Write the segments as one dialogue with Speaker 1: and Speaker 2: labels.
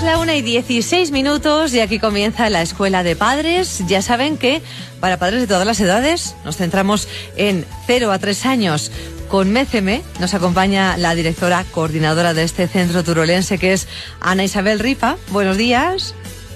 Speaker 1: Es la 1:16 y aquí comienza la Escuela de Padres. Ya saben que para padres de todas las edades nos centramos en 0 a 3 años. Con MECEME nos acompaña la directora coordinadora de este centro turolense, que es Ana Isabel Ripa. Buenos días.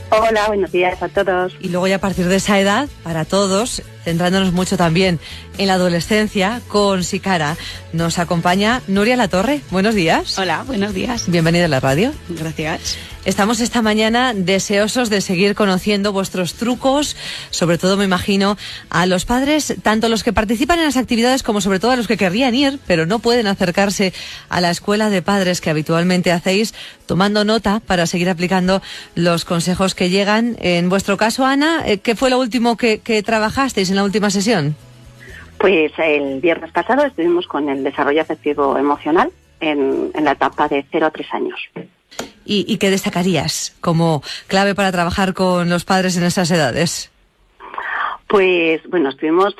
Speaker 2: Hola, buenos días a todos.
Speaker 1: Y luego ya a partir de esa edad, para todos, centrándonos mucho también en la adolescencia, con Sicara, nos acompaña Nuria Latorre. Buenos días.
Speaker 3: Hola, buenos días.
Speaker 1: Bienvenida a la radio.
Speaker 3: Gracias.
Speaker 1: Estamos esta mañana deseosos de seguir conociendo vuestros trucos, sobre todo me imagino a los padres, tanto los que participan en las actividades como sobre todo a los que querrían ir, pero no pueden acercarse a la escuela de padres que habitualmente hacéis, tomando nota para seguir aplicando los consejos que llegan. En vuestro caso, Ana, ¿qué fue lo último que trabajasteis en la última sesión?
Speaker 2: Pues el viernes pasado estuvimos con el desarrollo afectivo emocional en la etapa de 0 a 3 años.
Speaker 1: ¿Y qué destacarías como clave para trabajar con los padres en esas edades?
Speaker 2: Pues bueno, estuvimos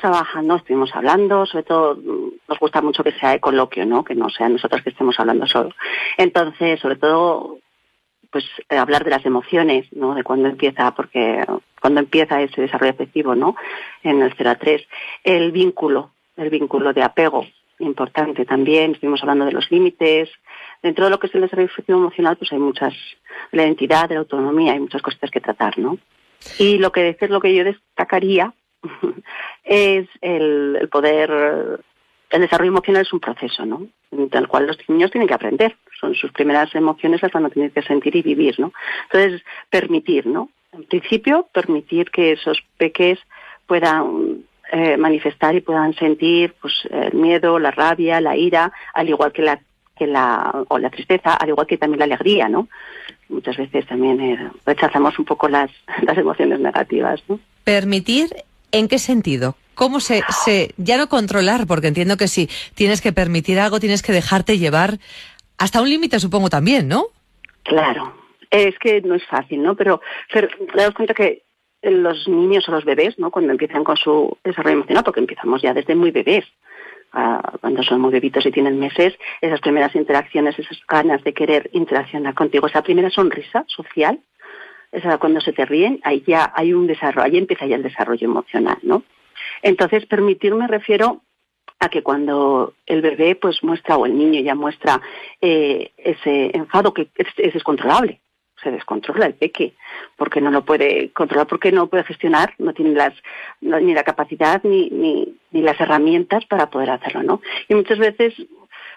Speaker 2: hablando, sobre todo nos gusta mucho que sea de coloquio, ¿no? Que no sea nosotros que estemos hablando solo. Entonces, sobre todo, pues hablar de las emociones, ¿no? De cuándo empieza ese desarrollo afectivo, ¿no? En el 0 a 3. El vínculo de apego, importante también. Estuvimos hablando de los límites. Dentro de lo que es el desarrollo afectivo emocional, pues hay muchas, de la identidad, de la autonomía, hay muchas cosas que tratar, ¿no? Y lo que yo destacaría es el desarrollo emocional es un proceso, ¿no? En el cual los niños tienen que aprender. Son sus primeras emociones las van a tener que sentir y vivir, ¿no? Entonces, permitir, ¿no? En principio, permitir que esos peques puedan manifestar y puedan sentir pues el miedo, la rabia, la ira, al igual que la tristeza, al igual que también la alegría, ¿no? Muchas veces también rechazamos un poco las emociones negativas, ¿no?
Speaker 1: ¿Permitir en qué sentido? ¿Cómo ya no controlar? Porque entiendo que si tienes que permitir algo, tienes que dejarte llevar hasta un límite, supongo también, ¿no?
Speaker 2: Claro, es que no es fácil, ¿no? Pero daos cuenta que los niños o los bebés, ¿no? Cuando empiezan con su desarrollo emocional, porque empezamos ya desde muy bebés, cuando son muy bebitos y tienen meses, esas primeras interacciones, esas ganas de querer interaccionar contigo, esa primera sonrisa social, esa cuando se te ríen, ahí ya hay un desarrollo, ahí empieza ya el desarrollo emocional, ¿no? Entonces, permitir me refiero a que cuando el bebé pues muestra, o el niño ya muestra ese enfado que es descontrolable, se descontrola el peque, porque no lo puede controlar, porque no puede gestionar, no tiene ni la capacidad ni las herramientas para poder hacerlo, ¿no? Y muchas veces,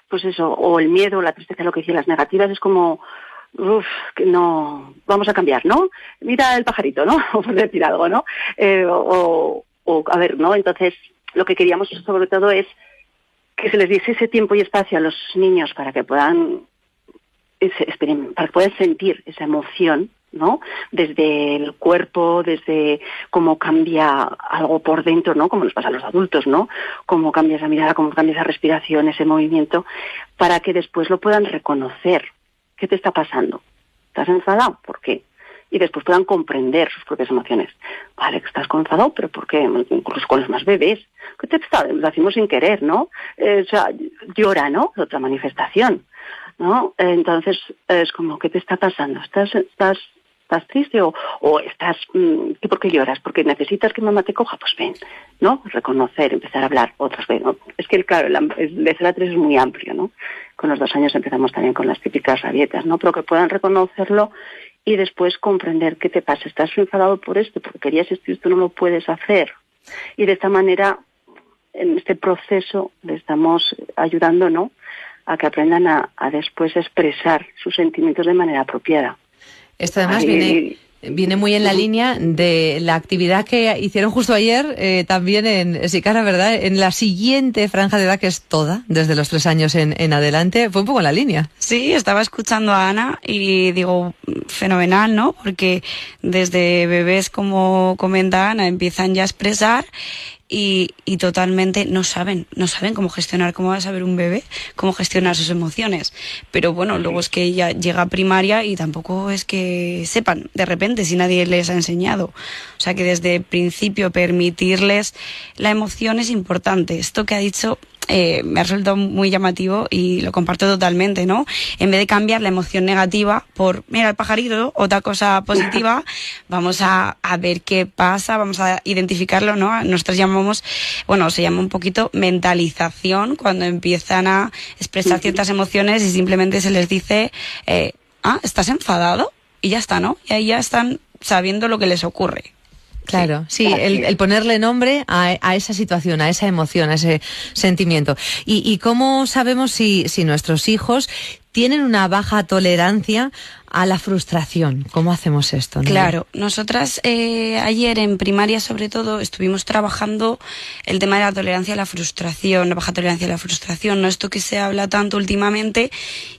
Speaker 2: pues eso, o el miedo, la tristeza, lo que decía, las negativas, es como, que no, vamos a cambiar, ¿no? Mira el pajarito, ¿no? O por decir algo, ¿no? A ver, ¿no? Entonces, lo que queríamos sobre todo es que se les diese ese tiempo y espacio a los niños para que puedan sentir esa emoción, ¿no? Desde el cuerpo, desde cómo cambia algo por dentro, ¿no? Como nos pasa a los adultos, ¿no? Cómo cambia esa mirada, cómo cambia esa respiración, ese movimiento, para que después lo puedan reconocer. ¿Qué te está pasando? ¿Estás enfadado? ¿Por qué? Y después puedan comprender sus propias emociones. Vale, que estás enfadado, pero ¿por qué? Incluso con los más bebés. ¿Qué te está? Lo hacemos sin querer, ¿no? Llora, ¿no? Otra manifestación, ¿no? Entonces, es como, ¿qué te está pasando? ¿Estás triste o estás... ¿Por qué lloras? ¿Porque necesitas que mamá te coja? Pues ven, ¿no? Reconocer, empezar a hablar otras veces, ¿no? Es que, claro, el de 0 a 3 es muy amplio, ¿no? Con los 2 años empezamos también con las típicas rabietas, ¿no? Pero que puedan reconocerlo y después comprender qué te pasa. ¿Estás enfadado por esto? Porque querías esto no lo puedes hacer. Y de esta manera, en este proceso, le estamos ayudando, ¿no?, a que aprendan a después expresar sus sentimientos de manera apropiada.
Speaker 1: Esto además viene muy en la línea de la actividad que hicieron justo ayer, también en Sicara, ¿verdad? En la siguiente franja de edad, que es toda, desde los 3 años en adelante. Fue un poco en la línea.
Speaker 3: Sí, estaba escuchando a Ana y digo, fenomenal, ¿no? Porque desde bebés, como comenta Ana, empiezan ya a expresar y totalmente no saben cómo gestionar, cómo va a saber un bebé cómo gestionar sus emociones. Pero bueno, luego es que ella llega a primaria y tampoco es que sepan de repente si nadie les ha enseñado. O sea que desde el principio permitirles la emoción es importante. Esto que ha dicho me ha resultado muy llamativo y lo comparto totalmente, ¿no? En vez de cambiar la emoción negativa por, mira, el pajarito, otra cosa positiva, vamos a ver qué pasa, vamos a identificarlo, ¿no? Nosotros llamamos, se llama un poquito mentalización, cuando empiezan a expresar ciertas emociones y simplemente se les dice, ¿estás enfadado? Y ya está, ¿no? Y ahí ya están sabiendo lo que les ocurre.
Speaker 1: Claro, sí, el ponerle nombre a esa situación, a esa emoción, a ese sentimiento. ¿Y cómo sabemos si nuestros hijos tienen una baja tolerancia a la frustración? ¿Cómo hacemos esto, ¿no?
Speaker 3: Claro, nosotras ayer en primaria sobre todo estuvimos trabajando el tema de la tolerancia a la frustración, la baja tolerancia a la frustración, ¿no? Esto que se habla tanto últimamente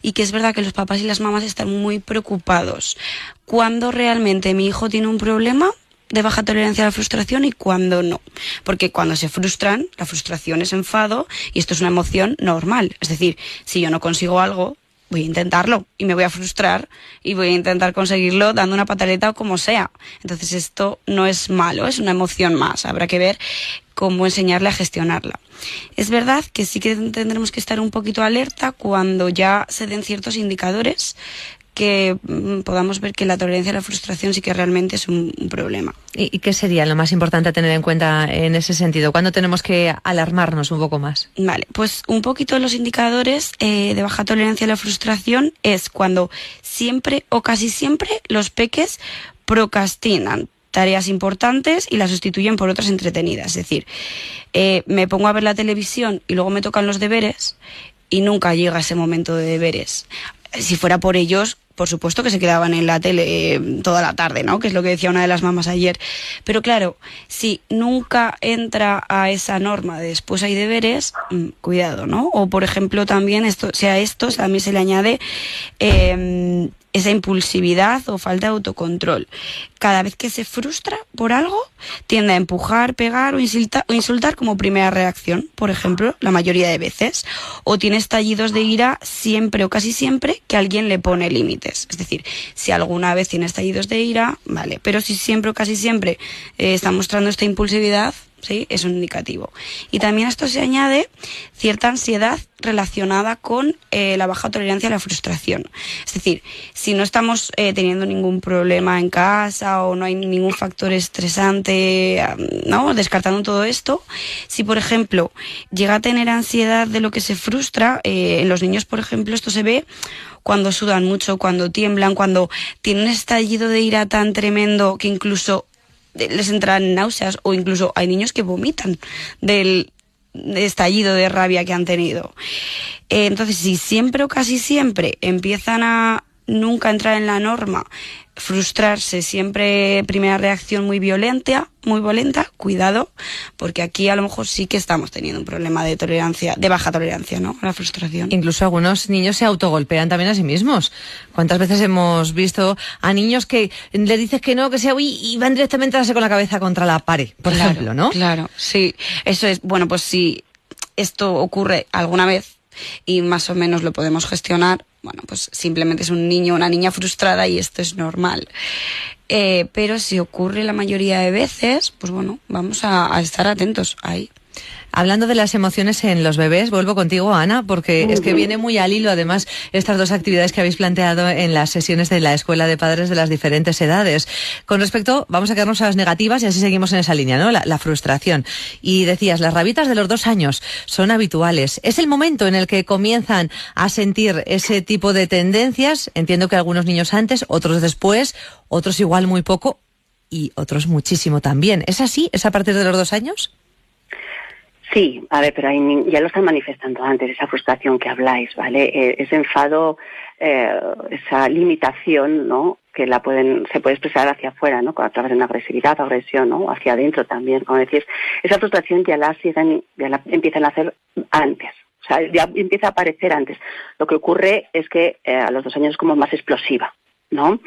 Speaker 3: y que es verdad que los papás y las mamás están muy preocupados. ¿Cuándo realmente mi hijo tiene un problema de baja tolerancia a la frustración y cuándo no? Porque cuando se frustran, la frustración es enfado y esto es una emoción normal. Es decir, si yo no consigo algo, voy a intentarlo y me voy a frustrar y voy a intentar conseguirlo dando una pataleta o como sea. Entonces esto no es malo, es una emoción más. Habrá que ver cómo enseñarle a gestionarla. Es verdad que sí que tendremos que estar un poquito alerta cuando ya se den ciertos indicadores que podamos ver que la tolerancia a la frustración sí que realmente es un problema.
Speaker 1: ¿Y qué sería lo más importante a tener en cuenta en ese sentido? ¿Cuándo tenemos que alarmarnos un poco más?
Speaker 3: Vale, pues un poquito los indicadores de baja tolerancia a la frustración es cuando siempre o casi siempre los peques procrastinan tareas importantes y las sustituyen por otras entretenidas. Es decir, me pongo a ver la televisión y luego me tocan los deberes y nunca llega ese momento de deberes. Si fuera por ellos, por supuesto que se quedaban en la tele toda la tarde, ¿no? Que es lo que decía una de las mamás ayer. Pero claro, si nunca entra a esa norma de después hay deberes, cuidado, ¿no? O por ejemplo también también se le añade esa impulsividad o falta de autocontrol. Cada vez que se frustra por algo, tiende a empujar, pegar o insultar como primera reacción, por ejemplo, la mayoría de veces. O tiene estallidos de ira siempre o casi siempre que alguien le pone límites. Es decir, si alguna vez tiene estallidos de ira, vale. Pero si siempre o casi siempre está mostrando esta impulsividad, sí, es un indicativo. Y también a esto se añade cierta ansiedad relacionada con la baja tolerancia a la frustración. Es decir, si no estamos teniendo ningún problema en casa o no hay ningún factor estresante, ¿no? Descartando todo esto, si por ejemplo llega a tener ansiedad de lo que se frustra, en los niños por ejemplo esto se ve cuando sudan mucho, cuando tiemblan, cuando tienen un estallido de ira tan tremendo que incluso les entran náuseas o incluso hay niños que vomitan del estallido de rabia que han tenido. Entonces, si siempre o casi siempre empiezan a nunca entrar en la norma, frustrarse, siempre primera reacción muy violenta, cuidado, porque aquí a lo mejor sí que estamos teniendo un problema de tolerancia, de baja tolerancia, ¿no? A la frustración.
Speaker 1: Incluso algunos niños se autogolpean también a sí mismos. ¿Cuántas veces hemos visto a niños que le dices que no, que sea y van directamente a darse con la cabeza contra la pared, por ejemplo, ¿no?
Speaker 3: Claro, sí. Eso es, bueno, pues si esto ocurre alguna vez y más o menos lo podemos gestionar, bueno, pues simplemente es un niño o una niña frustrada y esto es normal. Pero si ocurre la mayoría de veces, pues bueno, vamos a estar atentos ahí.
Speaker 1: Hablando de las emociones en los bebés, vuelvo contigo, Ana, porque es que viene muy al hilo, además, estas dos actividades que habéis planteado en las sesiones de la Escuela de Padres de las diferentes edades. Con respecto, vamos a quedarnos a las negativas y así seguimos en esa línea, ¿no? La frustración. Y decías, las rabitas de los 2 años son habituales. ¿Es el momento en el que comienzan a sentir ese tipo de tendencias? Entiendo que algunos niños antes, otros después, otros igual muy poco y otros muchísimo también. ¿Es así? ¿Es a partir de los 2 años?
Speaker 2: Sí, a ver, pero ya lo están manifestando antes, esa frustración que habláis, ¿vale? Ese enfado, esa limitación, ¿no? Que se puede expresar hacia afuera, ¿no? A través de una agresividad, agresión, ¿no? Hacia adentro también, como decís. Esa frustración ya la empiezan a hacer antes. O sea, ya empieza a aparecer antes. Lo que ocurre es que a los 2 años es como más explosiva, ¿no?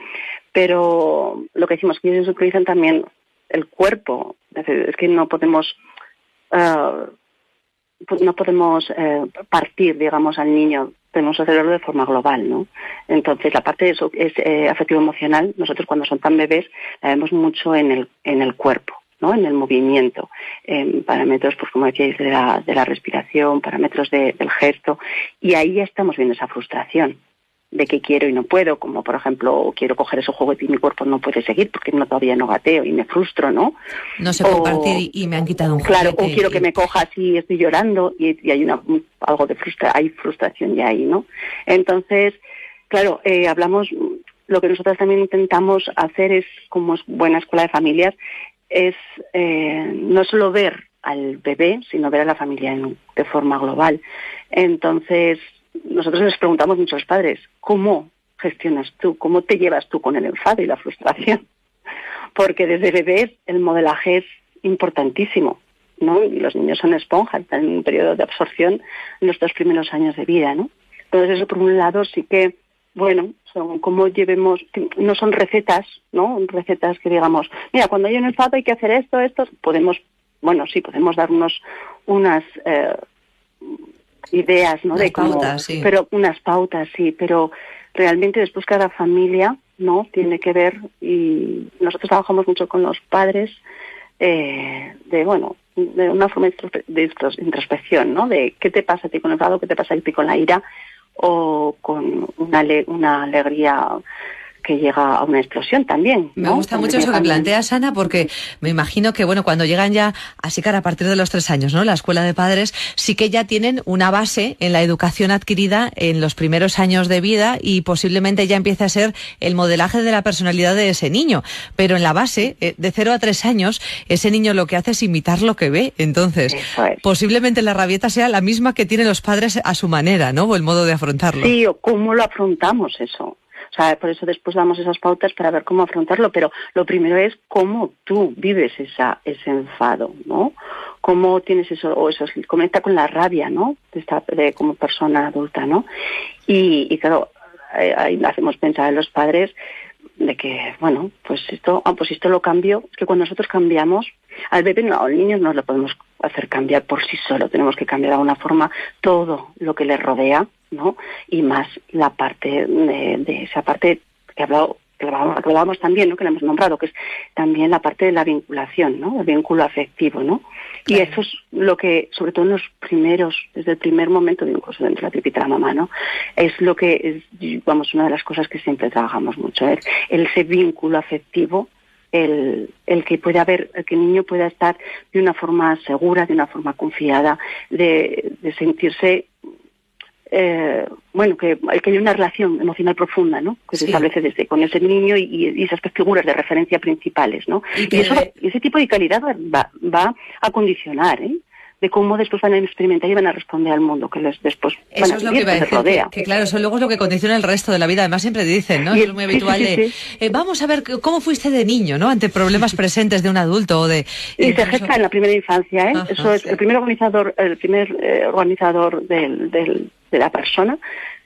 Speaker 2: Pero lo que decimos, que ellos utilizan también el cuerpo. Es que no podemos partir, digamos, al niño, tenemos que hacerlo de forma global, ¿no? Entonces, la parte de eso es afectivo-emocional, nosotros cuando son tan bebés la vemos mucho en el cuerpo, ¿no? En el movimiento, parámetros, pues como decíais, de la respiración, parámetros del gesto, y ahí ya estamos viendo esa frustración de que quiero y no puedo, como por ejemplo, quiero coger ese juguete y mi cuerpo no puede seguir porque todavía no gateo y me frustro, ¿no?
Speaker 1: No sé compartir y me han quitado un juguete.
Speaker 2: Claro, o quiero que me cojas y estoy llorando y hay algo de hay frustración ya ahí, ¿no? Entonces, claro, hablamos, lo que nosotros también intentamos hacer es, como es buena escuela de familias, es no solo ver al bebé, sino ver a la familia de forma global. Entonces, nosotros les preguntamos mucho a los padres, ¿cómo gestionas tú? ¿Cómo te llevas tú con el enfado y la frustración? Porque desde bebés el modelaje es importantísimo, ¿no? Y los niños son esponjas, están en un periodo de absorción en los 2 primeros años de vida, ¿no? Entonces eso por un lado sí que, bueno, son como llevemos, no son recetas, ¿no? Recetas que digamos, mira, cuando hay un enfado hay que hacer esto, podemos dar unas ideas, ¿no?
Speaker 1: Unas pautas, sí.
Speaker 2: Pero unas pautas, sí, pero realmente después cada familia, ¿no? Tiene que ver, y nosotros trabajamos mucho con los padres de una forma de introspección, ¿no? De qué te pasa a ti con el enfado, qué te pasa a ti con la ira, o con una alegría que llega a una explosión también, ¿no?
Speaker 1: Me gusta mucho eso que planteas, Ana, porque me imagino que, bueno, cuando llegan ya, así que a partir de los 3 años, ¿no? La escuela de padres, sí que ya tienen una base en la educación adquirida en los primeros años de vida y posiblemente ya empiece a ser el modelaje de la personalidad de ese niño. Pero en la base, de 0 a 3 años, ese niño lo que hace es imitar lo que ve. Entonces, posiblemente la rabieta sea la misma que tienen los padres a su manera, ¿no? O el modo de afrontarlo.
Speaker 2: Sí, o cómo lo afrontamos eso. O sea, por eso después damos esas pautas para ver cómo afrontarlo, pero lo primero es cómo tú vives ese enfado, ¿no? Cómo tienes eso conecta con la rabia, ¿no? Como persona adulta, ¿no? Y claro, ahí hacemos pensar a los padres de que, bueno, pues esto lo cambio. Es que cuando nosotros cambiamos, al bebé no, al niño no lo podemos hacer cambiar por sí solo, tenemos que cambiar de alguna forma todo lo que le rodea, ¿no? Y más la parte de esa parte que hablábamos también, ¿no? Que la hemos nombrado, que es también la parte de la vinculación, ¿no? El vínculo afectivo, ¿no? Claro. Y eso es lo que, sobre todo en los primeros, desde el primer momento, incluso dentro de la tripita de la mamá, ¿no? Es lo que es, una de las cosas que siempre trabajamos mucho, es ese vínculo afectivo, el que pueda haber, el que el niño pueda estar de una forma segura, de una forma confiada, de sentirse que haya una relación emocional profunda, ¿no? Que se establece con ese niño y esas figuras de referencia principales, ¿no? Y ese tipo de calidad va a condicionar, de cómo después van a experimentar y van a responder al mundo que después van
Speaker 1: eso es lo que iba a decir, que claro, eso luego es lo que condiciona el resto de la vida. Además siempre dicen, ¿no? Es muy habitual vamos a ver cómo fuiste de niño, ¿no? Ante problemas presentes de un adulto o de...
Speaker 2: Y se gesta en la primera infancia, ¿eh? Ajá, eso es el primer organizador de la persona,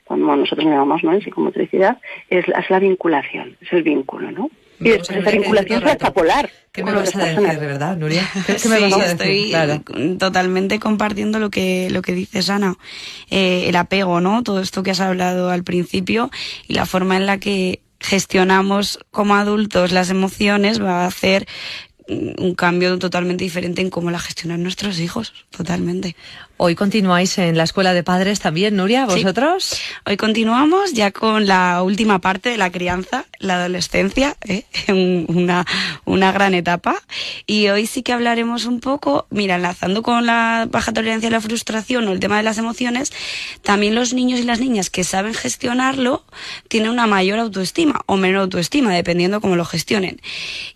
Speaker 2: como nosotros le llamamos, ¿no? En psicomotricidad, es la vinculación, es el vínculo, ¿no? Y después esa vinculación se extrapolar.
Speaker 1: ¿Qué me vas a decir, de verdad, Nuria?
Speaker 3: ¿Qué me vas a decir? Estoy totalmente compartiendo lo que dices, Ana. El apego, ¿no? Todo esto que has hablado al principio y la forma en la que gestionamos como adultos las emociones va a hacer un cambio totalmente diferente en cómo la gestionan nuestros hijos, totalmente.
Speaker 1: Hoy continuáis en la escuela de padres también, Nuria, ¿vosotros?
Speaker 3: Sí. Hoy continuamos ya con la última parte de la crianza, la adolescencia, una gran etapa. Y hoy sí que hablaremos un poco, mira, enlazando con la baja tolerancia a la frustración o el tema de las emociones, también los niños y las niñas que saben gestionarlo tienen una mayor autoestima o menor autoestima, dependiendo cómo lo gestionen.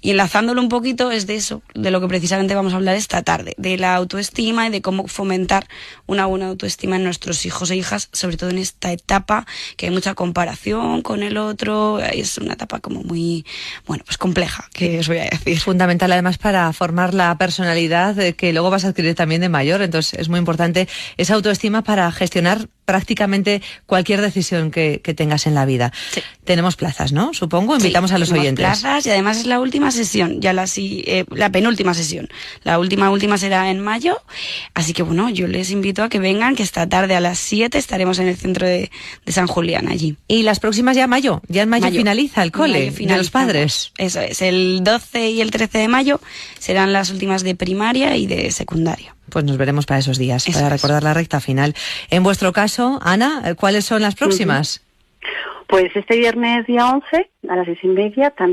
Speaker 3: Y enlazándolo un poquito es de eso, de lo que precisamente vamos a hablar esta tarde, de la autoestima y de cómo fomentar una buena autoestima en nuestros hijos e hijas, sobre todo en esta etapa que hay mucha comparación con el otro, es una etapa como muy, pues compleja, que os voy a decir.
Speaker 1: Fundamental además para formar la personalidad que luego vas a adquirir también de mayor, entonces es muy importante esa autoestima para gestionar prácticamente cualquier decisión que tengas en la vida. Sí. Tenemos plazas, ¿no? Supongo, invitamos a los oyentes.
Speaker 3: Plazas, y además es la última sesión, ya la penúltima sesión. La última será en mayo, así que bueno, yo les invito a que vengan, que esta tarde a las 7 estaremos en el centro de San Julián allí.
Speaker 1: Y las próximas ya en mayo finaliza el cole de los padres.
Speaker 3: Eso es, el 12 y el 13 de mayo serán las últimas de primaria y de secundaria.
Speaker 1: Pues nos veremos para esos días, para recordar la recta final. En vuestro caso, Ana, ¿cuáles son las próximas?
Speaker 2: Pues este viernes día 11 a las 6:30 también.